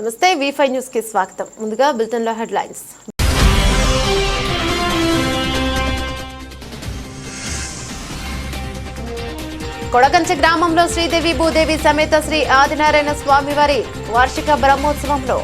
నమస్తే V5 news కి స్వాగతం. ముందుగా బులెటిన్ లో హెడ్లైన్స్. కొడకంచి గ్రామంలో శ్రీదేవి భూదేవి సమేత శ్రీ ఆదినారాయణ స్వామి వారి వార్షిక బ్రహ్మోత్సవంలో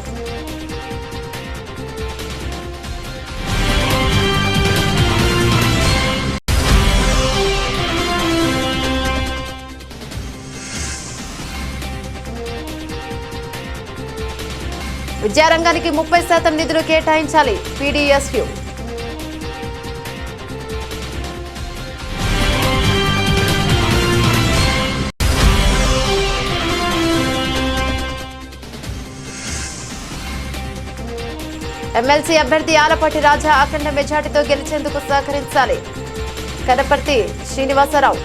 విద్యారంగానికి 30% నిధులు కేటాయించాలి PDSU. ఎమ్మెల్సీ అభ్యర్థి ఆలపాటి రాజా అఖండ మెజార్టీతో గెలిచేందుకు సహకరించాలి కనపర్తి శ్రీనివాసరావు.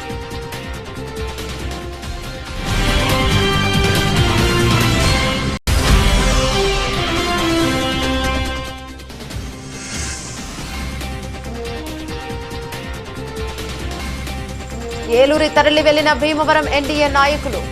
ఏలూరి తరలి వెళ్లిన భీమవరం ఎన్డీఏ నాయకులు.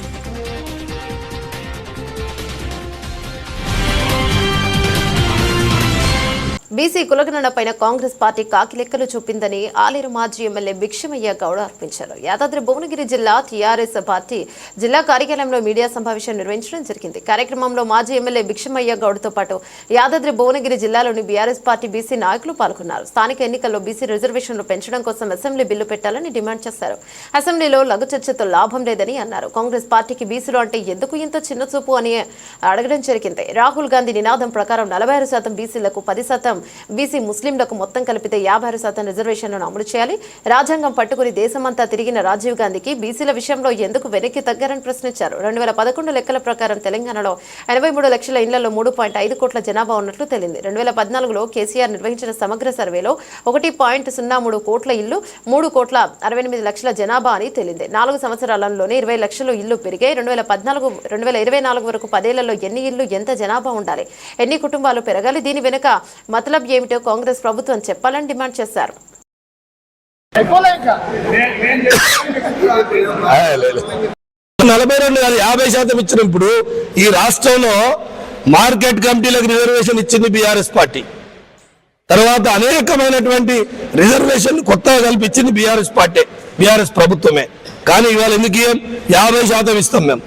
బీసీ కులగణనపైన కాంగ్రెస్ పార్టీ కాకిలెక్కలు చూపిందని ఆలేరు మాజీ ఎమ్మెల్యే భిక్షమయ్య గౌడ ఆరోపించారు. యాదాద్రి భువనగిరి జిల్లా టీఆర్ఎస్ పార్టీ జిల్లా కార్యాలయంలో మీడియా సమావేశం నిర్వహించడం జరిగింది. కార్యక్రమంలో మాజీ ఎమ్మెల్యే భిక్షమయ్య గౌడ్తో పాటు యాదాద్రి భువనగిరి జిల్లాలోని బీఆర్ఎస్ పార్టీ బీసీ నాయకులు పాల్గొన్నారు. స్థానిక ఎన్నికల్లో బీసీ రిజర్వేషన్లు పెంచడం కోసం అసెంబ్లీ బిల్లు పెట్టాలని డిమాండ్ చేశారు. అసెంబ్లీలో లఘు చర్చతో లాభం లేదని అన్నారు. కాంగ్రెస్ పార్టీకి బీసీలు అంటే ఎందుకు ఇంత చిన్న చూపు అని అడగడం జరిగింది. రాహుల్ గాంధీ నినాదం ప్రకారం 46% బీసీలకు 10% బీసీ ముస్లింలకు మొత్తం కలిపితే 56% రిజర్వేషన్లను అమలు చేయాలి. రాజ్యాంగం పట్టుకుని దేశమంతా తిరిగిన రాజీవ్ గాంధీకి బీసీల విషయంలో ఎందుకు వెనక్కి తగ్గారని ప్రశ్నించారు. 2011 లెక్కల ప్రకారం తెలంగాణలో 83 లక్షల ఇళ్లలో 3.5 కోట్ల జనాభా ఉన్నట్లు తేలింది. 2014లో కేసీఆర్ నిర్వహించిన సమగ్ర సర్వేలో 1.03 కోట్ల ఇళ్లు 3.68 లక్షల జనాభా అని తేలింది. 4 సంవత్సరాలలోనే 20 లక్షల ఇళ్లు పెరిగాయి. 2024 వరకు 10 ఏళ్లలో ఎన్ని ఇళ్లు ఎంత జనాభా ఉండాలి, ఎన్ని కుటుంబాలు పెరగాలి, దీని వెనుక మతలబ్ ఏమిటో కాంగ్రెస్ ప్రభుత్వం చెప్పాలని డిమాండ్ చేశారు. 50% ఇచ్చినప్పుడు ఈ రాష్ట్రంలో మార్కెట్ కమిటీలకు రిజర్వేషన్ ఇచ్చింది బీఆర్ఎస్ పార్టీ. తర్వాత అనేకమైనటువంటి రిజర్వేషన్ కొత్తగా కల్పించింది బీఆర్ఎస్ పార్టీ, బీఆర్ఎస్ ప్రభుత్వమే. కానీ ఇవాళ ఎందుకు 50% ఇస్తాం మేము.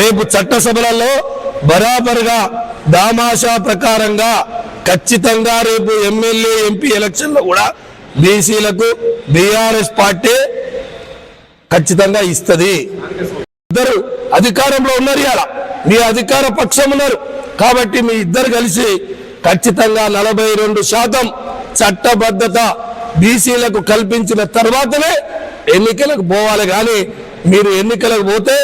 రేపు చట్టసభలలో బరాబరుగా దామాషా ప్రకారంగా ఖచ్చితంగా రేపు ఎమ్మెల్యే ఎంపీ ఎలక్షన్లో కూడా బీసీలకు బీఆర్ఎస్ పార్టీ ఖచ్చితంగా ఇస్తుంది. ఇద్దరు అధికారంలో ఉన్నారు, ఇలా మీ అధికార పక్షం ఉన్నారు కాబట్టి మీ ఇద్దరు కలిసి ఖచ్చితంగా 42% చట్టబద్ధత బీసీలకు కల్పించిన తర్వాతనే ఎన్నికలకు పోవాలి. కానీ మీరు ఎన్నికలకు పోతే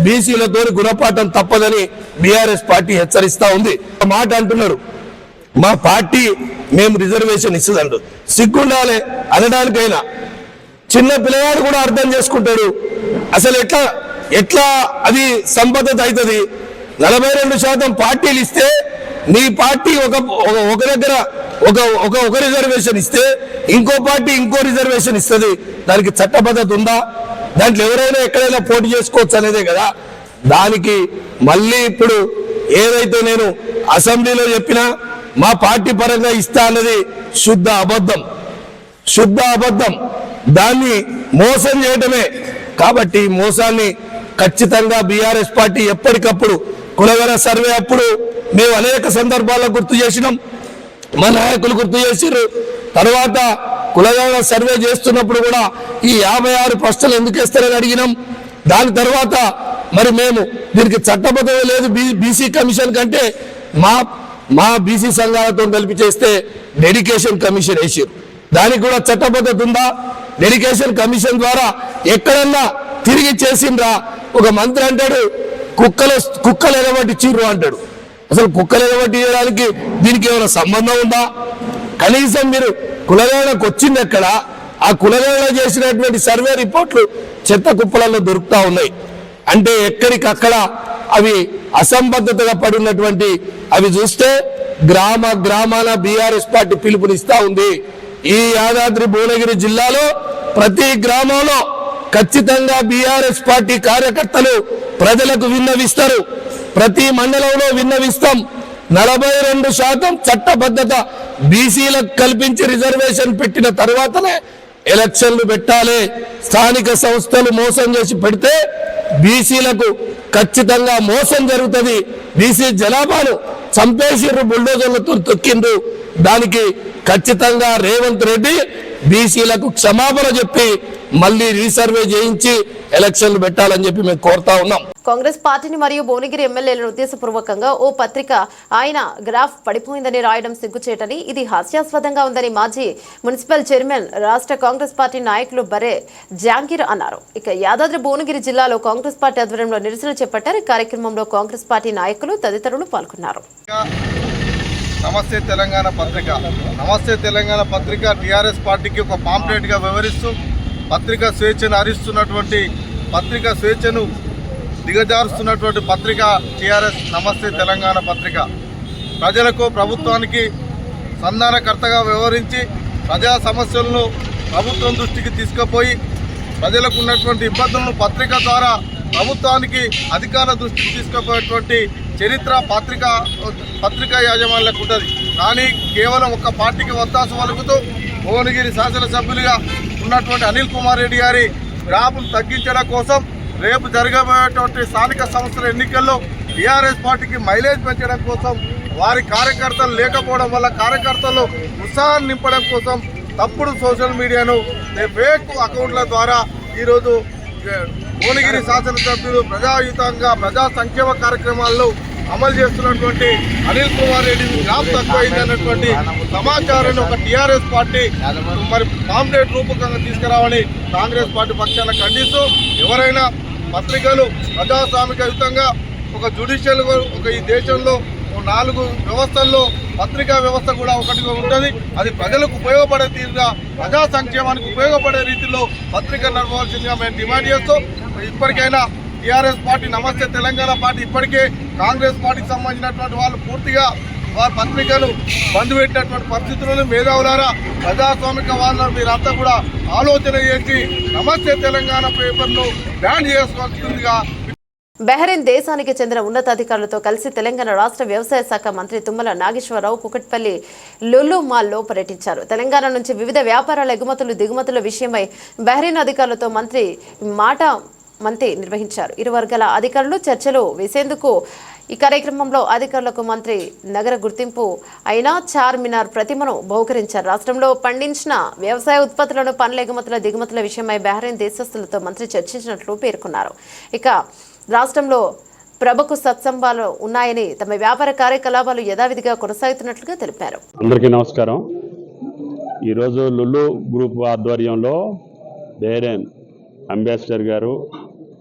బీసీలతో గుణపాఠం తప్పదని బీఆర్ఎస్ పార్టీ హెచ్చరిస్తా ఉంది. మాట అంటున్నారు, మా పార్టీ మేము రిజర్వేషన్ ఇస్తుందండు. సిగ్గుండాలి అనడానికైనా. చిన్న పిల్లవాడు కూడా అర్థం చేసుకుంటాడు. అసలు ఎట్లా అది సంబద్ధత అవుతుంది? 42% పార్టీలు ఇస్తే నీ పార్టీ ఒక దగ్గర ఒక రిజర్వేషన్ ఇస్తే ఇంకో పార్టీ ఇంకో రిజర్వేషన్ ఇస్తుంది. దానికి చట్టబద్ధత ఉందా? దాంట్లో ఎవరైనా ఎక్కడైనా పోటీ చేసుకోవచ్చు అనేదే కదా. దానికి మళ్ళీ ఇప్పుడు ఏదైతే నేను అసెంబ్లీలో చెప్పినా మా పార్టీ పరంగా ఇస్తా అన్నది శుద్ధ అబద్ధం. దాన్ని మోసం చేయటమే. కాబట్టి మోసాన్ని ఖచ్చితంగా బీఆర్ఎస్ పార్టీ ఎప్పటికప్పుడు కులగణ సర్వే అప్పుడు మేము అనేక సందర్భాల్లో గుర్తు చేసినాం, మా నాయకులు గుర్తు చేసిర్రు. తర్వాత కులగణ సర్వే చేస్తున్నప్పుడు కూడా ఈ 56 ప్రశ్నలు ఎందుకు వేస్తారని అడిగినాం. దాని తర్వాత మరి మేము దీనికి చట్టబద్ధత లేదు బీసీ కమిషన్ కంటే మా బీసీ సంఘాలతో కలిపి చేస్తే డెడికేషన్ కమిషన్ వేసారు. దానికి కూడా చట్టబద్ధత ఉందా? డెడికేషన్ కమిషన్ ద్వారా ఎక్కడన్నా తిరిగి చేసిండ్రా? ఒక మంత్రి అంటాడు కుక్కలు ఎగబట్టి చీరు అంటాడు. అసలు కుక్కలు ఎగబట్టి చేయడానికి దీనికి ఏమైనా సంబంధం ఉందా? కనీసం మీరు కులగణకు వచ్చింది ఎక్కడ? ఆ కులగణన చేసినటువంటి సర్వే రిపోర్ట్లు చెత్త కుప్పలలో దొరుకుతా ఉన్నాయి. అంటే ఎక్కడికక్కడ అవి అసంబద్ధతగా పడినటువంటి అవి చూస్తే గ్రామాన బీఆర్ఎస్ పార్టీ పిలుపునిస్తా ఉంది. ఈ యాదాద్రి భువనగిరి జిల్లాలో ప్రతి గ్రామంలో ఖచ్చితంగా బీఆర్ఎస్ పార్టీ కార్యకర్తలు ప్రజలకు విన్నవిస్తారు. ప్రతి మండలంలో విన్నవిస్తాం. 42% చట్టబద్ధత బీసీలకు కల్పించి రిజర్వేషన్ పెట్టిన తర్వాతనే ఎలక్షన్లు పెట్టాలి. స్థానిక సంస్థలు మోసం చేసి పెడితే బీసీలకు ఖచ్చితంగా మోసం జరుగుతుంది. బీసీ జనాభాను చంపేసిర్రు, బుల్డోజర్లతో తొక్కిండ్రు. దానికి ఖచ్చితంగా రేవంత్ రెడ్డి బీసీలకు క్షమాపణ చెప్పి మళ్ళీ రీసర్వే చేయించి ఎలక్షన్లు పెట్టాలని చెప్పి మేము కోరుతా ఉన్నాం. కాంగ్రెస్ పార్టీని మరియు భువనగిరి ఎమ్మెల్యేలను ఉద్దేశపూర్వకంగా ఓ పత్రిక ఆయన గ్రాఫ్ పడిపోయిందని రాయడం సిగ్గుచేటని, ఇది హాస్యాస్పదంగా ఉందని మాజీ మున్సిపల్ చైర్మన్ రాష్ట్ర కాంగ్రెస్ పార్టీ నాయకులు బరే జాంగీర్ అన్నారు. ఇక యాదాద్రి భువనగిరి జిల్లాలో కాంగ్రెస్ పార్టీ ఆధ్వర్యంలో నిరసన చేపట్టారు. ఈ కార్యక్రమంలో కాంగ్రెస్ పార్టీ నాయకులు తదితరులు పాల్గొన్నారు. నమస్తే తెలంగాణ పత్రిక, నమస్తే తెలంగాణ పత్రిక టీఆర్ఎస్ పార్టీకి ఒక పాంప్లెట్గా వ్యవహరిస్తూ పత్రికా స్వేచ్ఛను హరిస్తున్నటువంటి, పత్రికా స్వేచ్ఛను దిగజారుస్తున్నటువంటి పత్రిక టీఆర్ఎస్ నమస్తే తెలంగాణ పత్రిక. ప్రజలకు ప్రభుత్వానికి సంధానకర్తగా వ్యవహరించి ప్రజా సమస్యలను ప్రభుత్వం దృష్టికి తీసుకుపోయి ప్రజలకు ఉన్నటువంటి ఇబ్బందులను పత్రిక ద్వారా ప్రభుత్వానికి అధికార దృష్టికి తీసుకుపోయేటువంటి చరిత్ర పత్రికా యాజమాన్యాలకు ఉంటుంది. కానీ కేవలం ఒక పార్టీకి వత్తాసు పలుకుతూ భువనగిరి శాసనసభ్యులుగా ఉన్నటువంటి అనిల్ కుమార్ రెడ్డి గారి గ్రాఫ్ను తగ్గించడం కోసం రేపు జరగబోయేటువంటి స్థానిక సంస్థల ఎన్నికల్లో టీఆర్ఎస్ పార్టీకి మైలేజ్ పెంచడం కోసం, వారి కార్యకర్తలు లేకపోవడం వల్ల కార్యకర్తలు ఉత్సాహాన్ని నింపడం కోసం తప్పుడు సోషల్ మీడియాను ఫేక్ అకౌంట్ల ద్వారా ఈరోజు భువనగిరి శాసనసభ్యులు ప్రజాయుతంగా ప్రజా సంక్షేమ కార్యక్రమాల్లో అమలు చేస్తున్నటువంటి అనిల్ కుమార్ రెడ్డి గ్రాఫ్ తక్కువైందన్నటువంటి సమాచారాన్ని ఒక టీఆర్ఎస్ పార్టీ మరి పాంప్లెట్ రూపకంగా తీసుకురావాలని కాంగ్రెస్ పార్టీ పక్షాన ఖండిస్తూ, ఎవరైనా పత్రికలు ప్రజాస్వామికయుతంగా ఒక జ్యుడిషియల్ ఒక ఈ దేశంలో 4 వ్యవస్థల్లో పత్రికా వ్యవస్థ కూడా ఒకటిగా ఉంటుంది. అది ప్రజలకు ఉపయోగపడే తీరుగా ప్రజా సంక్షేమానికి ఉపయోగపడే రీతిలో పత్రిక నడవవలసిందిగా మేము డిమాండ్ చేస్తూ, ఇప్పటికైనా టీఆర్ఎస్ పార్టీ నమస్తే తెలంగాణ పార్టీ ఇప్పటికే కాంగ్రెస్ పార్టీకి సంబంధించినటువంటి వాళ్ళు పూర్తిగా వారి పత్రికలు బంద్ పెట్టినటువంటి పరిస్థితులను మేధావులారా ప్రజాస్వామిక వాళ్ళ మీరంతా కూడా ఆలోచన చేసి నమస్తే తెలంగాణ పేపర్ను బ్యాన్ చేసుకోవాల్సిందిగా. బహ్రెయిన్ దేశానికి చెందిన ఉన్నతాధికారులతో కలిసి తెలంగాణ రాష్ట్ర వ్యవసాయ శాఖ మంత్రి తుమ్మల నాగేశ్వరరావు కుకట్పల్లి లులు మాల్లో పర్యటించారు. తెలంగాణ నుంచి వివిధ వ్యాపారాల ఎగుమతులు దిగుమతుల విషయమై బహ్రెయిన్ అధికారులతో మంత్రి నిర్వహించారు. ఇరు వర్గాల అధికారులు చర్చలు వేసేందుకు ఈ కార్యక్రమంలో అధికారులకు మంత్రి నగర గుర్తింపు అయిన చార్మినార్ ప్రతిమను బహుకరించారు. రాష్ట్రంలో పండించిన వ్యవసాయ ఉత్పత్తులను పనుల ఎగుమతుల దిగుమతుల విషయమై బహ్రెయిన్ దేశస్తులతో మంత్రి చర్చించినట్లు పేర్కొన్నారు. ఇక రాష్ట్రంలో ప్రభుకు సత్సంబాలు ఉన్నాయని, తమ వ్యాపార కార్యకలాపాలు యథావిధిగా కొనసాగుతున్నట్లుగా తెలిపారు. అందరికీ నమస్కారం. ఈరోజు లులు గ్రూప్ ఆధ్వర్యంలో బహ్రెయిన్ అంబాసిడర్ గారు,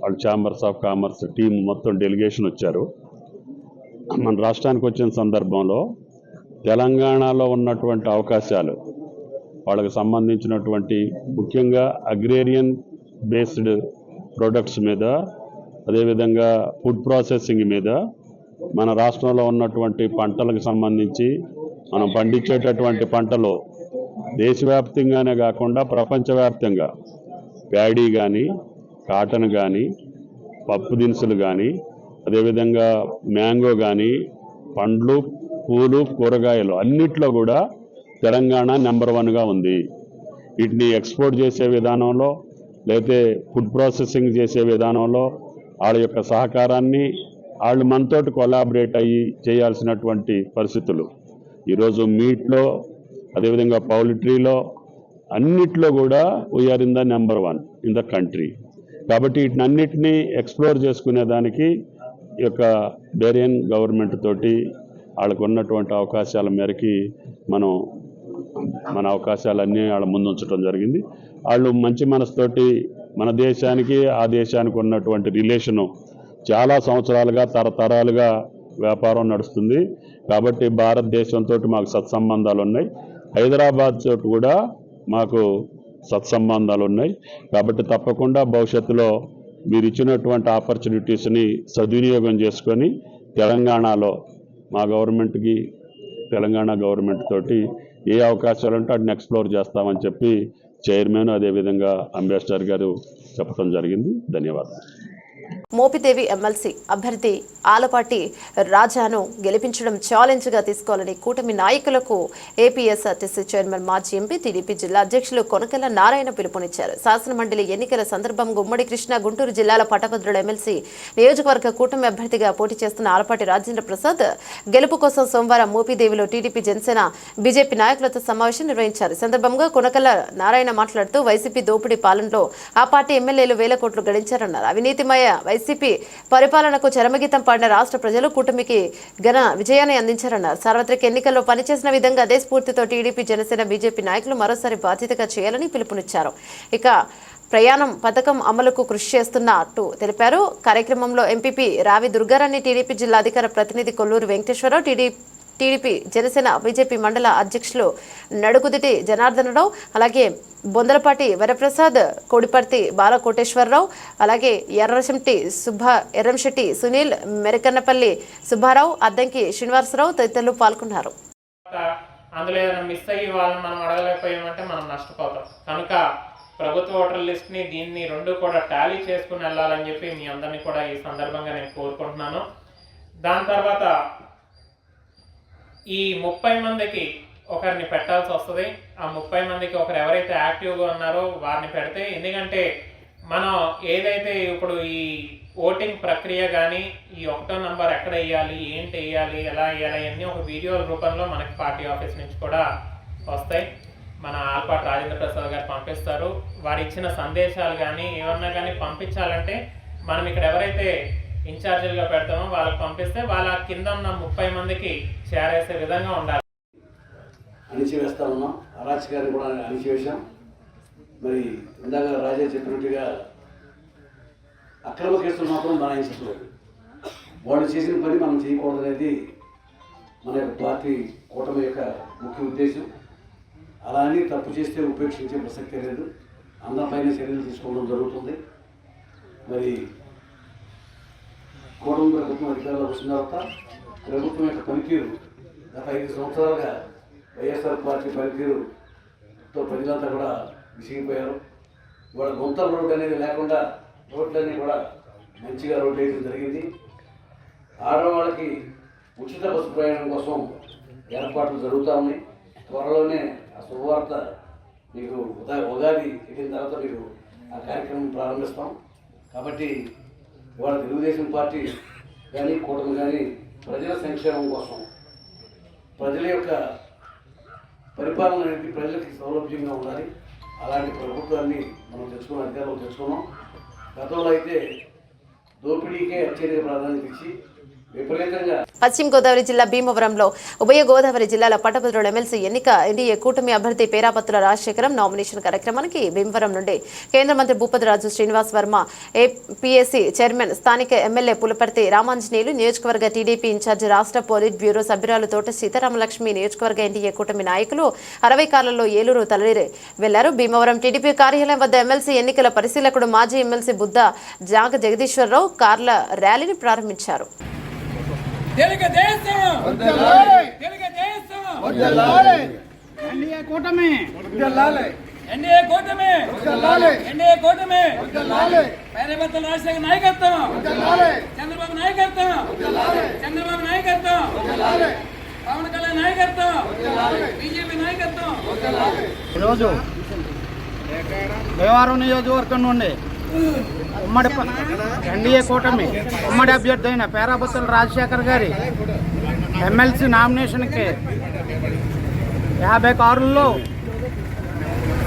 వాళ్ళ ఛాంబర్స్ ఆఫ్ కామర్స్ టీం మొత్తం డెలిగేషన్ వచ్చారు. మన రాష్ట్రానికి వచ్చిన సందర్భంలో తెలంగాణలో ఉన్నటువంటి అవకాశాలు, వాళ్ళకి సంబంధించినటువంటి ముఖ్యంగా అగ్రేరియన్ బేస్డ్ ప్రొడక్ట్స్ మీద, అదేవిధంగా ఫుడ్ ప్రాసెసింగ్ మీద, మన రాష్ట్రంలో ఉన్నటువంటి పంటలకు సంబంధించి మనం పండించేటటువంటి పంటలు దేశవ్యాప్తంగానే కాకుండా ప్రపంచవ్యాప్తంగా ప్యాడీ కానీ, కాటన్ కానీ, పప్పు దినుసులు కానీ, అదేవిధంగా మ్యాంగో కానీ, పండ్లు, పూలు, కూరగాయలు అన్నిట్లో కూడా తెలంగాణ నెంబర్ 1గా ఉంది. వీటిని ఎక్స్పోర్ట్ చేసే విధానంలో, లేకపోతే ఫుడ్ ప్రాసెసింగ్ చేసే విధానంలో వాళ్ళ యొక్క సహకారాన్ని వాళ్ళు మనతోటి కొలాబరేట్ అయ్యి చేయాల్సినటువంటి పరిస్థితులు ఈరోజు మీట్లో, అదేవిధంగా పౌల్ట్రీలో అన్నిట్లో కూడా we are in the number 1 in the country. కాబట్టి వీటినన్నిటినీ ఎక్స్ప్లోర్ చేసుకునేదానికి ఈ యొక్క బహ్రెయిన్ గవర్నమెంట్ తోటి వాళ్ళకు ఉన్నటువంటి అవకాశాల మేరకి మన అవకాశాలన్నీ వాళ్ళ ముందు ఉంచడం జరిగింది. వాళ్ళు మంచి మనసుతోటి మన దేశానికి ఆ దేశానికి ఉన్నటువంటి రిలేషను చాలా సంవత్సరాలుగా తరతరాలుగా వ్యాపారం నడుస్తుంది. కాబట్టి భారతదేశంతో మాకు సత్సంబంధాలు ఉన్నాయి. హైదరాబాద్ తోటి కూడా మాకు సత్సంబంధాలు ఉన్నాయి. కాబట్టి తప్పకుండా భవిష్యత్తులో మీరు ఇచ్చినటువంటి ఆపర్చునిటీస్ని సద్వినియోగం చేసుకొని తెలంగాణలో మా గవర్నమెంట్కి, తెలంగాణ గవర్నమెంట్ తోటి ఏ అవకాశాలు ఉంటే వాటిని ఎక్స్ప్లోర్ చేస్తామని చెప్పి చైర్మన్, అదేవిధంగా అంబాసిడర్ గారు చెప్పడం జరిగింది. ధన్యవాదాలు. మోపిదేవి ఎమ్మెల్సీ అభ్యర్థి ఆలపాటి రాజాను గెలిపించడం ఛాలెంజ్గా తీసుకోవాలని కూటమి నాయకులకు ఏపీఎస్ఆర్టీసీ చైర్మన్ మాజీ ఎంపీ టీడీపీ జిల్లా అధ్యక్షులు కొనకల నారాయణ పిలుపునిచ్చారు. శాసనమండలి ఎన్నికల సందర్భంగా ఉమ్మడి కృష్ణా గుంటూరు జిల్లాల పట్టభద్రుల ఎమ్మెల్సీ నియోజకవర్గ కూటమి అభ్యర్థిగా పోటీ చేస్తున్న ఆలపాటి రాజేంద్ర ప్రసాద్ గెలుపు కోసం సోమవారం మోపిదేవిలో టీడీపీ జనసేన బీజేపీ నాయకులతో సమావేశం నిర్వహించారు. ఈ సందర్భంగా కొనకల నారాయణ మాట్లాడుతూ వైసీపీ దోపిడీ పాలనలో ఆ పార్టీ ఎమ్మెల్యేలు వేల కోట్లు గడించారన్నారు. అవినీతిమయ వైసీపీ పరిపాలనకు చరమగీతం పాడిన రాష్ట్ర ప్రజలు కూటమికి ఘన విజయాన్ని అందించారన్నారు. సార్వత్రిక ఎన్నికల్లో పనిచేసిన విధంగా అదే స్ఫూర్తితో టీడీపీ జనసేన బీజేపీ నాయకులు మరోసారి బాధ్యతగా చేయాలని పిలుపునిచ్చారు. ఇక ప్రయాణం పథకం అమలుకు కృషి చేస్తున్నట్టు తెలిపారు. కార్యక్రమంలో ఎంపీపీ రావి దుర్గారాణి, టీడీపీ జిల్లా అధికార ప్రతినిధి కొల్లూరు వెంకటేశ్వరరావు, టీడీపీ జనసేన బీజేపీ మండల అధ్యక్షులు నడుకుదిటి జనార్దనరావు, అలాగే బొందలపాటి వరప్రసాద్, కోడిపర్తి బాలకోటేశ్వరరావు, అలాగే ఎర్రంశెట్టి సునీల్, మెరకన్నపల్లి సుబ్బారావు, అద్దంకి శ్రీనివాసరావు తదితరులు పాల్గొన్నారు. అందులో ఏదైనా మిస్ అయ్యి వాళ్ళని మనం అడగలేకపోయామంటే మనం నష్టపోతాం. కనుక ప్రభుత్వ ఓటర్ లిస్ట్ని దీన్ని రెండు కూడా టాలీ చేసుకుని వెళ్ళాలని చెప్పి మీ అందరినీ కూడా ఈ సందర్భంగా నేను కోరుకుంటున్నాను. దాని తర్వాత ఈ 30 మందికి ఒకరిని పెట్టాల్సి వస్తుంది. ఆ 30 మందికి ఒకరు ఎవరైతే యాక్టివ్గా ఉన్నారో వారిని పెడితే, ఎందుకంటే మనం ఏదైతే ఇప్పుడు ఈ ఓటింగ్ ప్రక్రియ కానీ ఈ 1వ నంబర్ ఎక్కడ వేయాలి, ఏంటి వేయాలి, ఎలా వేయాలి అన్నీ ఒక వీడియోల రూపంలో మనకి పార్టీ ఆఫీస్ నుంచి కూడా వస్తాయి. మన ఆలపాటి రాజేంద్ర ప్రసాద్ గారు పంపిస్తారు. వారు ఇచ్చిన సందేశాలు కానీ ఏమన్నా కానీ పంపించాలంటే మనం ఇక్కడ ఎవరైతే ఇన్ఛార్జీలుగా పెడతామో వాళ్ళకి పంపిస్తే వాళ్ళ కింద ఉన్న 30 మందికి చేరేసే విధంగా ఉండాలి. అణిచివేస్తా ఉన్నాం, అరాచకాన్ని కూడా అణిచివేశాం. మరి ఇందాక రాజా చెప్పినట్టుగా అక్రమ కేసులు మాత్రం బనాయించట్లేదు. వాళ్ళు చేసిన పని మనం చేయకూడదు అనేది మన యొక్క పార్టీ కూటమి యొక్క ముఖ్య ఉద్దేశం. అలా అని తప్పు చేస్తే ఉపేక్షించే ప్రసక్తే లేదు. అందరిపైన చర్యలు తీసుకోవడం జరుగుతుంది. మరి కూటమి ప్రభుత్వం అధికారంలో వచ్చిన తర్వాత ప్రభుత్వం యొక్క పనితీరు గత 5 సంవత్సరాలుగా వైఎస్ఆర్ పార్టీ పనితీరుతో ప్రజలంతా కూడా విసిగిపోయారు. ఇవాళ గుంతల రోడ్డు అనేది లేకుండా రోడ్లన్నీ కూడా మంచిగా రోడ్లు వేయడం జరిగింది. ఆడవాళ్ళకి ఉచిత బస్సు ప్రయాణం కోసం ఏర్పాట్లు జరుగుతూ ఉన్నాయి. త్వరలోనే ఆ శుభవార్త మీకు ఉగాది వెళ్ళిన తర్వాత మీకు ఆ కార్యక్రమం ప్రారంభిస్తాం. కాబట్టి ఇవాళ తెలుగుదేశం పార్టీ కానీ కూటమి కానీ ప్రజల సంక్షేమం కోసం, ప్రజల యొక్క పరిపాలన అనేది ప్రజలకి సౌలభ్యంగా ఉండాలి. అలాంటి ప్రభుత్వాన్ని మనం తెచ్చుకున్న అధికారంలో తెచ్చుకున్నాం. గతంలో అయితే దోపిడీకే అత్యధిక ప్రాధాన్యత ఇచ్చి విపరీతంగా. పశ్చిమ గోదావరి జిల్లా భీమవరంలో ఉభయ గోదావరి జిల్లాల పట్టభద్రుల ఎమ్మెల్సీ ఎన్నిక ఎన్డీఏ కూటమి అభ్యర్థి పేరాపత్తుల రాజశేఖరం నామినేషన్ కార్యక్రమానికి భీమవరం నుండి కేంద్ర మంత్రి భూపతిరాజు శ్రీనివాస్ వర్మ, ఏపీఎస్సీ చైర్మన్, స్థానిక ఎమ్మెల్యే పులపర్తి రామాంజనేయులు, నియోజకవర్గ టీడీపీ ఇన్ఛార్జి రాష్ట్ర పోలిట్ బ్యూరో సభ్యురాలు తోట సీతారామలక్ష్మి, నియోజకవర్గ ఎన్డీఏ కూటమి నాయకులు 60 కార్లలో ఏలూరు తరలి వెళ్లారు. భీమవరం టీడీపీ కార్యాలయం వద్ద ఎమ్మెల్సీ ఎన్నికల పరిశీలకుడు మాజీ ఎమ్మెల్సీ బుద్ధ జాగ జగదీశ్వరరావు కార్ల ర్యాలీని ప్రారంభించారు. ఎన్డీఏ కూటమి పేరాపత్తుల రాజశేఖర్ నాయకత్వం, చంద్రబాబు నాయకత్వం, పవన్ కళ్యాణ్ నాయకత్వం, బీజేపీ నాయకత్వం. ఈరోజు భీమవరం నియోజకవర్గం నుండి ఉమ్మడి ఎన్డీఏ కూటమి ఉమ్మడి అభ్యర్థి అయిన పేరాపత్తుల రాజశేఖర్ గారి ఎమ్మెల్సీ నామినేషన్కి 50 కార్లలో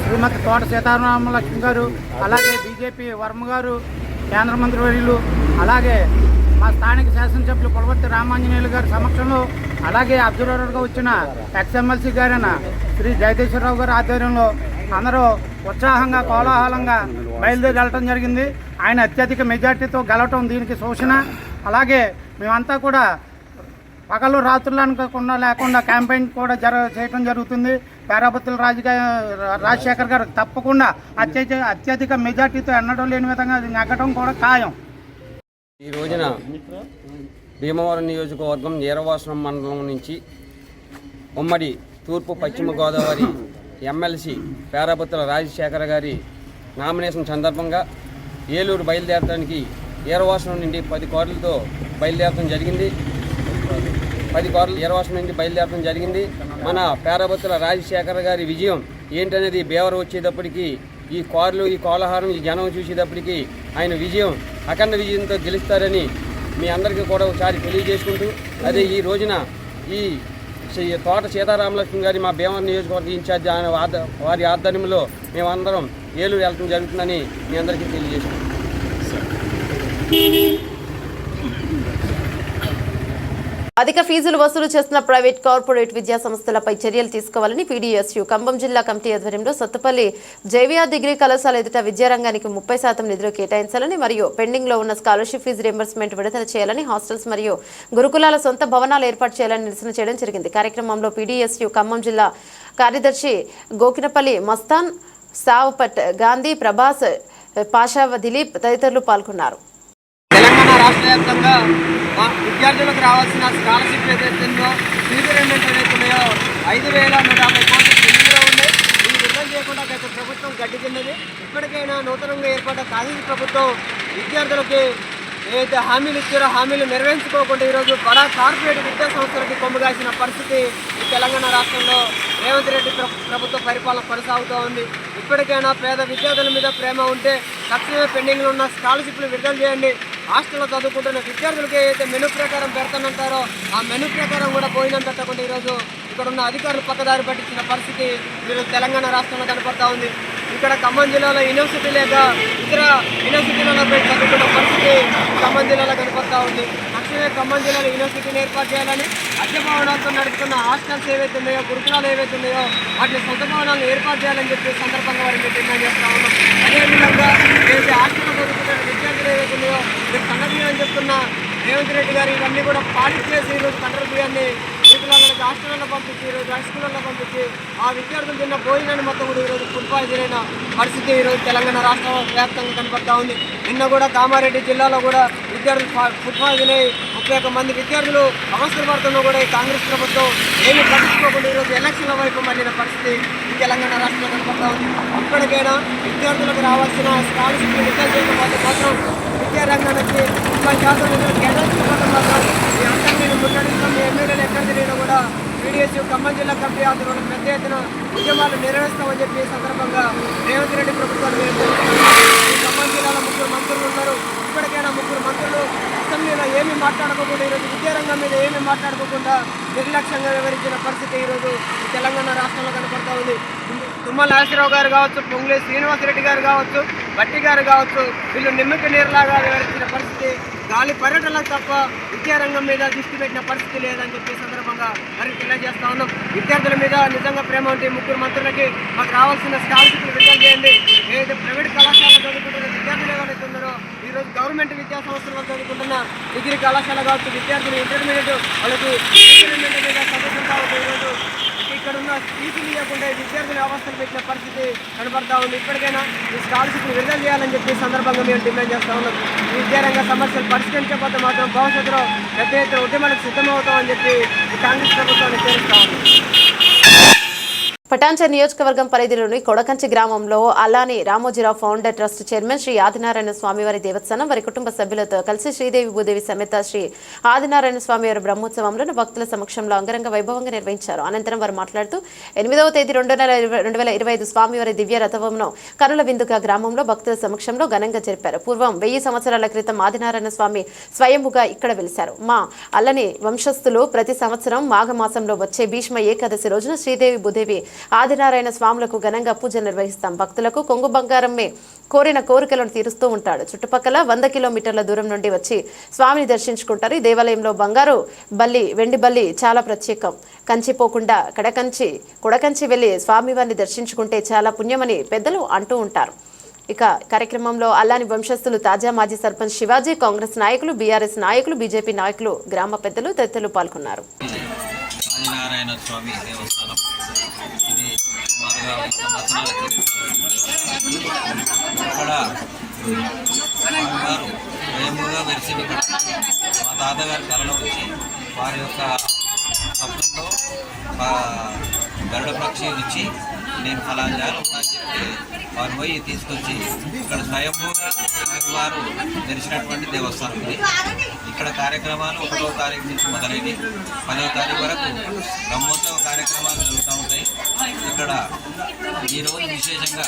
శ్రీమతి తోట సీతారామలక్ష్మి గారు, అలాగే బీజేపీ వర్మ గారు, కేంద్ర మంత్రి వర్యులు, అలాగే మా స్థానిక శాసనసభ్యులు పులపర్తి రామాంజనేయులు గారి సమక్షంలో, అలాగే అబ్జర్వర్గా వచ్చిన ఎక్స్ఎమ్మెల్సీ గారైన శ్రీ జగదీశ్వరరావు గారి ఆధ్వర్యంలో అందరూ ఉత్సాహంగా కోలాహలంగా బయలుదేరి వెళ్ళటం జరిగింది. ఆయన అత్యధిక మెజార్టీతో గెలవటం దీనికి సూచన. అలాగే మేమంతా కూడా పగలు రాత్రులు అనుకోకుండా లేకుండా క్యాంపెయిన్ కూడా చేయడం జరుగుతుంది. పేరాపత్తుల రాజశేఖర్ గారు తప్పకుండా అత్యధిక మెజార్టీతో ఎన్నడం లేని విధంగా నెగ్గడం కూడా ఖాయం. ఈ రోజున భీమవరం నియోజకవర్గం నీరవాసనం మండలం నుంచి ఉమ్మడి తూర్పు పశ్చిమ గోదావరి ఎమ్మెల్సీ పేరాపత్తుల రాజశేఖర్ గారి నామినేషన్ సందర్భంగా ఏలూరు బయలుదేరడానికి ఈరవాసనం నుండి 10 కార్లతో బయలుదేరడం జరిగింది. 10 కార్లు ఈరవాసనం నుండి బయలుదేరడం జరిగింది. మన పేరాబత్తుల రాజశేఖర్ గారి విజయం ఏంటనేది బేవర వచ్చేటప్పటికి ఈ కార్లు, ఈ కోలాహలం, ఈ జనం చూసేటప్పటికి ఆయన విజయం అఖండ విజయంతో గెలుస్తారని మీ అందరికీ కూడా ఒకసారి తెలియజేసుకుంటూ, అదే ఈ రోజున ఈ తోట సీతారామలక్ష్మి గారి మా భీమవరం నియోజకవర్గ ఇన్ఛార్జ్ వారి ఆధ్వర్యంలో మేమందరం ఏలూరు వెళ్ళడం జరుగుతుందని మీ అందరికీ తెలియజేసుకుంటాం. అధిక ఫీజులు వసూలు చేస్తున్న ప్రైవేట్ కార్పొరేట్ విద్యా సంస్థలపై చర్యలు తీసుకోవాలని పీడీఎస్యూ ఖమ్మం జిల్లా కమిటీ ఆధ్వర్యంలో సత్తుపల్లి జేవీఆర్ డిగ్రీ కళాశాల ఎదుట విద్యారంగానికి 30% నిధులు కేటాయించాలని మరియు పెండింగ్ లో ఉన్న స్కాలర్షిప్ ఫీజు రియంబర్స్మెంట్ విడుదల చేయాలని, హాస్టల్స్ మరియు గురుకులాల సొంత భవనాలు ఏర్పాటు చేయాలని నిరసన చేయడం జరిగింది. కార్యక్రమంలో పీడీఎస్యూ ఖమ్మం జిల్లా కార్యదర్శి గోకినపల్లి మస్తాన్, సావుపట్ గాంధీ, ప్రభాస్, పాషా, దిలీప్ తదితరులు పాల్గొన్నారు. తెలంగాణ రాష్ట్ర వ్యాప్తంగా విద్యార్థులకు రావాల్సిన స్కాలర్షిప్ ఏదైతే ఉందో, ఫీజు రియంబర్స్మెంట్ ఏదైతే ఉన్నాయో 5,150 కోట్ల పెండింగ్లో ఉంది. ఈ విడుదల చేయకుండా గత ప్రభుత్వం గడ్డి తిన్నది. ఇప్పటికైనా నూతనంగా ఏర్పడ్డ కాంగ్రెస్ ప్రభుత్వం విద్యార్థులకి ఏదైతే హామీలు ఇచ్చారో హామీలు నెరవేర్చుకోకుండా ఈరోజు బడా కార్పొరేట్ విద్యా సంస్థలకి కొమ్ముగాసిన పరిస్థితి ఈ తెలంగాణ రాష్ట్రంలో రేవంత్ రెడ్డి ప్రభుత్వ పరిపాలన కొనసాగుతూ ఉంది. ఇప్పటికైనా పేద విద్యార్థుల మీద ప్రేమ ఉంటే తక్షణమే పెండింగ్లో ఉన్న స్కాలర్షిప్లు విడుదల చేయండి. హాస్టల్లో చదువుకుంటున్న విద్యార్థులకి ఏదైతే మెనూ ప్రకారం పెడతానంటారో ఆ మెనూ ప్రకారం కూడా భోజనం పెట్టకుండా ఈరోజు ఇక్కడ ఉన్న అధికారులు పక్కదారి పట్టించిన పరిస్థితి ఈరోజు తెలంగాణ రాష్ట్రంలో కనపడతా ఉంది. ఇక్కడ ఖమ్మం జిల్లాలో యూనివర్సిటీ లేక ఇతర యూనివర్సిటీలలో పోయి చదువుకున్న పరిస్థితి ఖమ్మం జిల్లాలో కనపడతా ఉంది. తక్షణమే ఖమ్మం జిల్లాలో యూనివర్సిటీని ఏర్పాటు చేయాలని, అద్దె భవనాలతో నడుపుతున్న హాస్టల్స్ ఏవైతే ఉన్నాయో, గురుకులాలు ఏవైతే ఉన్నాయో వాటిని సొంత భవనాలను ఏర్పాటు చేయాలని చెప్పి సందర్భంగా వారిని డిమాండ్ చేస్తా ఉన్నాం. అదేవిధంగా ఏదైతే హాస్టల్లో చదువుకుంటున్న విద్యార్థులు ఏవైతే ఉన్నాయో కండ బియ్యం చెప్తున్న రేవంత్ రెడ్డి గారు ఇవన్నీ కూడా పాలిష్ చేసి ఈరోజు కండ బియ్యాన్ని గురుకులాలకు, హాస్టల్లో పంపించి, ఈరోజు హై స్కూళ్ళలో పంపించి ఆ విద్యార్థులు తిన్న భోజనాన్ని మొత్తం కూడా ఈరోజు ఫుడ్ పాయిజన్ అయిన పరిస్థితి ఈరోజు తెలంగాణ రాష్ట్ర వ్యాప్తంగా కనపడతా ఉంది. నిన్న కూడా కామారెడ్డి జిల్లాలో కూడా విద్యార్థులు ఫుడ్ పాయిజన్ అయ్యి 31 మంది విద్యార్థులు అవసరం పడుతున్నా కూడా ఈ కాంగ్రెస్ ప్రభుత్వం ఏమీ పట్టించుకోకుండా ఈరోజు ఎలక్షన్ల వైపు మళ్ళిన పరిస్థితి ఈ తెలంగాణ రాష్ట్రంలో కనపడతా ఉంది. ఇప్పటికైనా విద్యార్థులకు రావాల్సిన స్కాలర్షిప్ విడుదల చేయకపోతే మాత్రం విద్యారంగానికి 30% నిధులు కేటాయించకపోతే మాత్రం ఈ అందరినీ ముట్టడిస్తాం. మీ ఎమ్మెల్యేలు ఎక్కడ తిరిగినా కూడా పీడీఎస్యూ ఖమ్మం జిల్లా కమిటీ ఆధ్వర్యంలో పెద్ద ఎత్తున ఉద్యమాలు నిర్వహిస్తామని చెప్పి సందర్భంగా రేవంత్ రెడ్డి ప్రభుత్వాన్ని ఖమ్మం జిల్లాలో 3 మంత్రులు ఉన్నారు. ఇప్పటికైనా 3 మంత్రులు అసెంబ్లీలో ఏమీ మాట్లాడుకోకుండా ఈరోజు విద్యారంగం మీద ఏమీ మాట్లాడుకోకుండా నిర్లక్ష్యంగా వివరించిన పరిస్థితి ఈరోజు తెలంగాణ రాష్ట్రంలో కనపడతా ఉంది. తుమ్మల నాగేశ్వరరావు గారు కావచ్చు, పొంగులే శ్రీనివాసరెడ్డి గారు కావచ్చు, భట్టి గారు కావచ్చు, వీళ్ళు నిమ్మకి నీరులాగా వివరించిన పరిస్థితి గాలి పర్యటనలకు తప్ప విద్యారంగం మీద దృష్టి పెట్టిన పరిస్థితి లేదని చెప్పి సందర్భంగా మరి తెలియజేస్తా ఉన్నాం. విద్యార్థుల మీద నిజంగా ప్రేమ ఉంటే 3 మంత్రులకి మాకు రావాల్సిన స్కాలర్షిప్లు విడుదల చేయండి. ఏదైతే ప్రైవేట్ కళాశాలలో చదువుకుంటున్న విద్యార్థులు ఎవరైతే ఉన్నారో ఈరోజు గవర్నమెంట్ విద్యా సంస్థలలో చదువుకుంటున్న డిగ్రీ కళాశాల కావచ్చు, విద్యార్థులు ఇంటర్మీడియట్ వాళ్ళకి మీద చదువుకుంటా ఉంటే ఈరోజు ఇక్కడ ఉన్న టీసీలు ఇవ్వకుండా విద్యార్థులు అవస్థలు పెట్టిన పరిస్థితి కనబడతా ఉంది. ఇప్పటికైనా ఈ స్కాలర్షిప్లు విడుదల చేయాలని చెప్పి సందర్భంగా మేము డిమాండ్ చేస్తా ఉన్నాం. ఈ విద్యారంగ సమస్యలు పరిష్కరించకపోతే మాత్రం భవిష్యత్తులో పెద్ద ఎత్తున ఉద్యమాలకు సిద్ధమవుతామని చెప్పి ఈ కాంగ్రెస్ ప్రభుత్వాన్ని చేరుస్తా ఉన్నాం. పటాన్చెరు నియోజకవర్గం పరిధిలోని కొడకంచి గ్రామంలో అల్లాని Ramoji Rao founder trust chairman Shri Adinarayana స్వామివారి దేవస్థానం వారి కుటుంబ సభ్యులతో కలిసి శ్రీదేవి భూదేవి సమేత శ్రీ ఆదినారాయణ స్వామివారి బ్రహ్మోత్సవంలో భక్తుల సమక్షంలో అంగరంగ వైభవంగా నిర్వహించారు. అనంతరం వారు మాట్లాడుతూ 8వ తేదీ 2025 స్వామివారి దివ్య రథంను కనుల విందుగా గ్రామంలో భక్తుల సమక్షంలో ఘనంగా జరిపారు. పూర్వం 1000 సంవత్సరాల క్రితం ఆదినారాయణ స్వామి స్వయంభుగా ఇక్కడ వెలిశారు. మా అల్లని వంశస్థులు ప్రతి సంవత్సరం మాఘమాసంలో వచ్చే భీష్మ ఏకాదశి రోజున శ్రీదేవి భూదేవి ఆదినారాయణ స్వాములకు ఘనంగా పూజ నిర్వహిస్తాం. భక్తులకు కొంగు బంగారమే కోరిన కోరికలను తీరుస్తూ ఉంటాడు. చుట్టుపక్కల 100 కిలోమీటర్ల దూరం నుండి వచ్చి స్వామిని దర్శించుకుంటారు. ఈ దేవాలయంలో బంగారు బల్లి, వెండి బల్లి చాలా ప్రత్యేకం. కంచిపోకుండా కొడకంచి వెళ్లి స్వామివారిని దర్శించుకుంటే చాలా పుణ్యమని పెద్దలు అంటూ ఉంటారు. ఇక కార్యక్రమంలో అల్లాని వంశస్థులు తాజా మాజీ సర్పంచ్ శివాజీ, కాంగ్రెస్ నాయకులు, బీఆర్ఎస్ నాయకులు, బీజేపీ నాయకులు, గ్రామ పెద్దలు తదితరులు పాల్గొన్నారు. ఆదినారాయణ స్వామి దేవస్థానం ఇది సుమారుగా 100 సంవత్సరాల ఇక్కడ స్వామివారు స్వయంగా వెలిసింది. మా తాతగారు కళలో వచ్చి వారి యొక్క స్వప్నంలో గరుడ పక్షి వచ్చి నేను ఫలానా జాగా ఉన్నా చెప్పి వారు పోయి తీసుకొచ్చి ఇక్కడ స్వయంభూగా వారు తెరిచినటువంటి దేవస్థానం ఇది. ఇక్కడ కార్యక్రమాలు 1వ తారీఖు నుంచి మొదలైనవి 10వ తారీఖు వరకు బ్రహ్మోత్సవ కార్యక్రమాలు జరుగుతూ ఉంటాయి. ఇక్కడ ఈరోజు విశేషంగా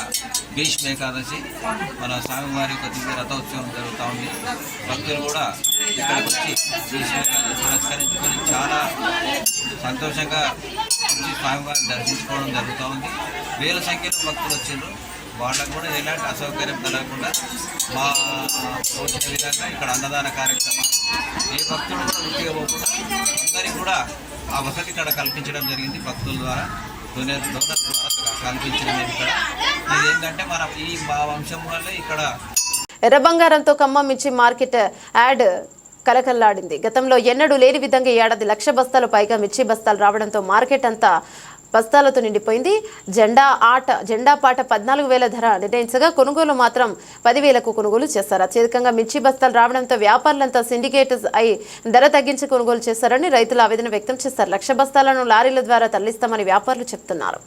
భీష్మ ఏకాదశి మన స్వామివారి యొక్క దివ్య రథోత్సవం జరుగుతూ ఉంది. భక్తులు కూడా ఇక్కడికి వచ్చి భీష్మ ఏకాదశి పురస్కరించుకొని చాలా సంతోషంగా వచ్చి స్వామివారిని దర్శించుకోవడం జరుగుతూ ఉంది. వేల సంఖ్యలో భక్తులు వచ్చిండ్రు. వాళ్ళకు కూడా ఎలాంటి అసౌకర్యం కలగకుండా మా తోచిన విధంగా ఇక్కడ అన్నదాన కార్యక్రమం ఏ భక్తులు కూడా వృత్తిగా పోకుండా అందరికీ కూడా ఆ వసతి ఇక్కడ కల్పించడం జరిగింది. భక్తుల ద్వారా డోనర్ ద్వారా కల్పించడం ఇక్కడ ఇదేంటంటే మన ఈ మా వంశం వల్ల ఇక్కడ ఎర్ర బంగారంతో ఖమ్మం మిర్చి మార్కెట్ యాడ్ కలకల్లాడింది. గతంలో ఎన్నడూ లేని విధంగా ఏడాది 1,00,000 బస్తాలు పైగా మిర్చి బస్తాలు రావడంతో మార్కెట్ అంతా బస్తాలతో నిండిపోయింది. జెండా పాట 14,000 ధర నిర్ణయించగా కొనుగోలు మాత్రం 10,000కు కొనుగోలు చేశారు. అత్యధికంగా మిర్చి బస్తాలు రావడంతో వ్యాపారులంతా సిండికేట్ అయి ధర తగ్గించి కొనుగోలు చేశారని రైతులు ఆవేదన వ్యక్తం చేశారు. 1,00,000 బస్తాలను లారీల ద్వారా తరలిస్తామని వ్యాపారులు చెప్తున్నారు.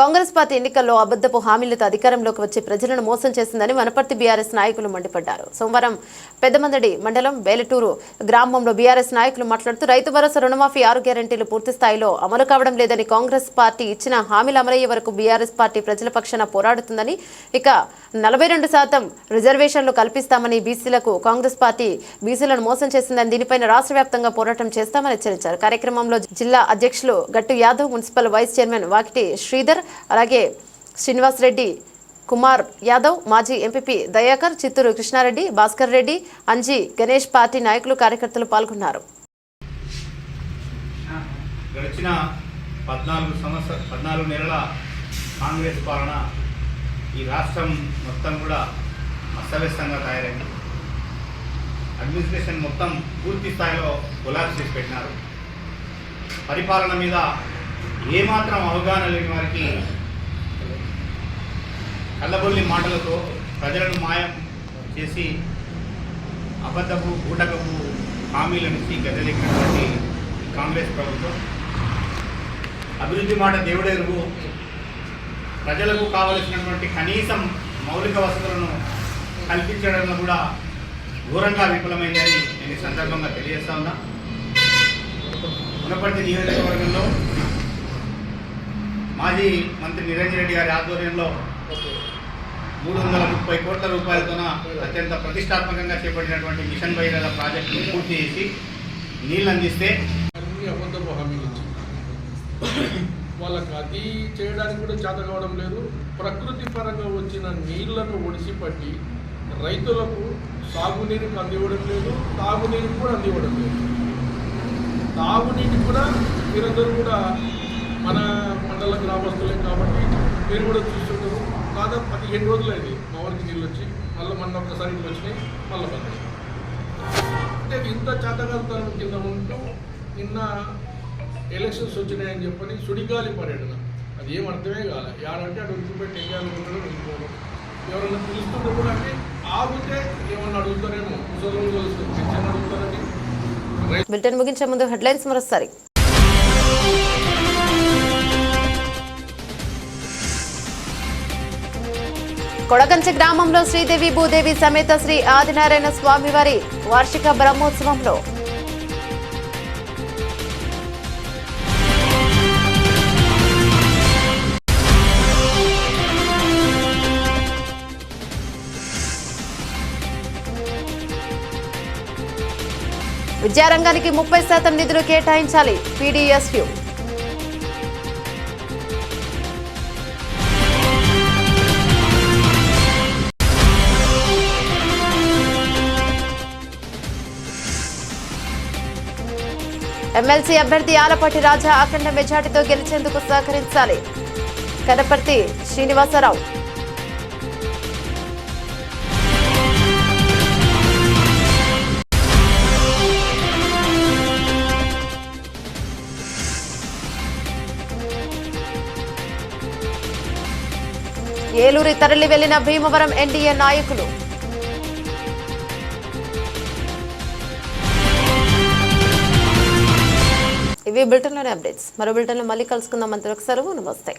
కాంగ్రెస్ పార్టీ ఎన్నికల్లో అబద్ధపు హామీలతో అధికారంలోకి వచ్చి ప్రజలను మోసం చేసిందని వనపర్తి బీఆర్ఎస్ నాయకులు మండిపడ్డారు. సోమవారం పెద్దమందడి మండలం వేలటూరు గ్రామంలో బీఆర్ఎస్ నాయకులు మాట్లాడుతూ రైతు భరోసా రుణమాఫీ 6 గ్యారెంటీలు పూర్తి స్థాయిలో అమలు కావడం లేదని, కాంగ్రెస్ పార్టీ ఇచ్చిన హామీలు అమలయ్యే వరకు బీఆర్ఎస్ పార్టీ ప్రజల పక్షాన పోరాడుతుందని, ఇక 42% రిజర్వేషన్లు కల్పిస్తామని, బీసీలకు కాంగ్రెస్ పార్టీ బీసీలను మోసం చేసిందని, దీనిపైన రాష్ట్ర వ్యాప్తంగా పోరాటం చేస్తామని హెచ్చరించారు. కార్యక్రమంలో జిల్లా అధ్యక్షులు Gattu Yadav, municipal vice chairman Vakiti Sridhar, అలాగే శ్రీనివాస్ రెడ్డి, కుమార్ యాదవ్, మాజీ ఎంపీపీ దయాకర్, చిత్తూరు కృష్ణారెడ్డి, భాస్కర్ రెడ్డి, అంజీ గణేష్ పార్టీ నాయకులు, కార్యకర్తలు పాల్గొన్నారు. గడిచిన 14 నెలల కాంగ్రెస్ పాలన ఈ రాష్ట్రం మొత్తం కూడా అస్తవ్యస్తంగా తయారైంది. అడ్మినిస్ట్రేషన్ మొత్తం పూర్తి స్థాయిలో కొలాప్స్ చేసి పెట్టినారు. పరిపాలన మీద ఏమాత్రం అవగాహన లేని వారికి కళ్ళబొల్లి మాటలతో ప్రజలను మాయం చేసి అబద్ధపు బూటకపు హామీల నుంచి గద్దెలెక్కినటువంటి కాంగ్రెస్ ప్రభుత్వం అభివృద్ధి మాట దేవుడెరుగు, ప్రజలకు కావలసినటువంటి కనీసం మౌలిక వసతులను కల్పించడంలో కూడా ఘోరంగా విఫలమైందని నేను ఈ సందర్భంగా తెలియజేస్తా ఉన్నా. వనపర్తి నియోజకవర్గంలో మాజీ మంత్రి నిరంజన్ రెడ్డి గారి ఆధ్వర్యంలో 330 కోట్ల రూపాయలతోన అత్యంత ప్రతిష్టాత్మకంగా చేపట్టినటువంటి మిషన్ భగీరథ ప్రాజెక్టును పూర్తి చేసి నీళ్ళు అందిస్తే అబద్ధపు హామీలు ఇచ్చి వాళ్ళకి అది చేయడానికి కూడా చేత కావడం లేదు. ప్రకృతి పరంగా వచ్చిన నీళ్లను ఒడిసిపట్టి రైతులకు సాగునీరుకు అందివ్వడం లేదు, తాగునీరుకు కూడా అందివ్వడం లేదు. తాగునీటికి కూడా మీరందరూ కూడా మన మండల గ్రామ గ్రామస్తులే కాబట్టి మీరు కూడా చూస్తుంటారు. దాదాపు 15 రోజులైంది మా ఊరికి నీళ్ళు వచ్చి, మళ్ళీ మొన్న ఒక్కసారి ఇల్లు వచ్చినాయి, మళ్ళీ బంద్. అంటే ఇంత చేతగాలుతనం కింద ఉంటూ నిన్న ఎలక్షన్స్ వచ్చినాయని చెప్పని సుడిగాలి పర్యటన, అది ఏం అర్థమే కాలే. యాడంటే అటు ఉరికిపెట్టి ఎగ్గాలనుకుంటారో వెళ్ళిపోవడం, ఎవరన్నా పిలుస్తుంటే కూడా అంటే ఆగితే ఏమన్నా అడుగుతారేమో, ముసలు కలుస్తుంది పెన్షన్ అడుగుతారని. బులెటిన్ ముగించే ముందు హెడ్లైన్స్ మరోసారి. కొడగంచి గ్రామంలో శ్రీదేవి భూదేవి సమేత శ్రీ ఆదినారాయణ స్వామివారి వార్షిక బ్రహ్మోత్సవంలో విద్యారంగానికి 30% నిధులు కేటాయించాలి పీడీఎస్యు. ఎమ్మెల్సీ అభ్యర్థి ఆలపాటి రాజా అఖండ మెజార్టీతో గెలిచేందుకు సహకరించాలి కనపర్తి శ్రీనివాసరావు. ఏలూరి తరలి వెళ్లిన భీమవరం ఎన్డీఏ నాయకులు. ఇవి బులెటిన్లోని అప్డేట్స్. మరో బులెటిన్లో మళ్ళీ కలుసుకుందాం. అంతవరకు సెలవు. నమస్తే.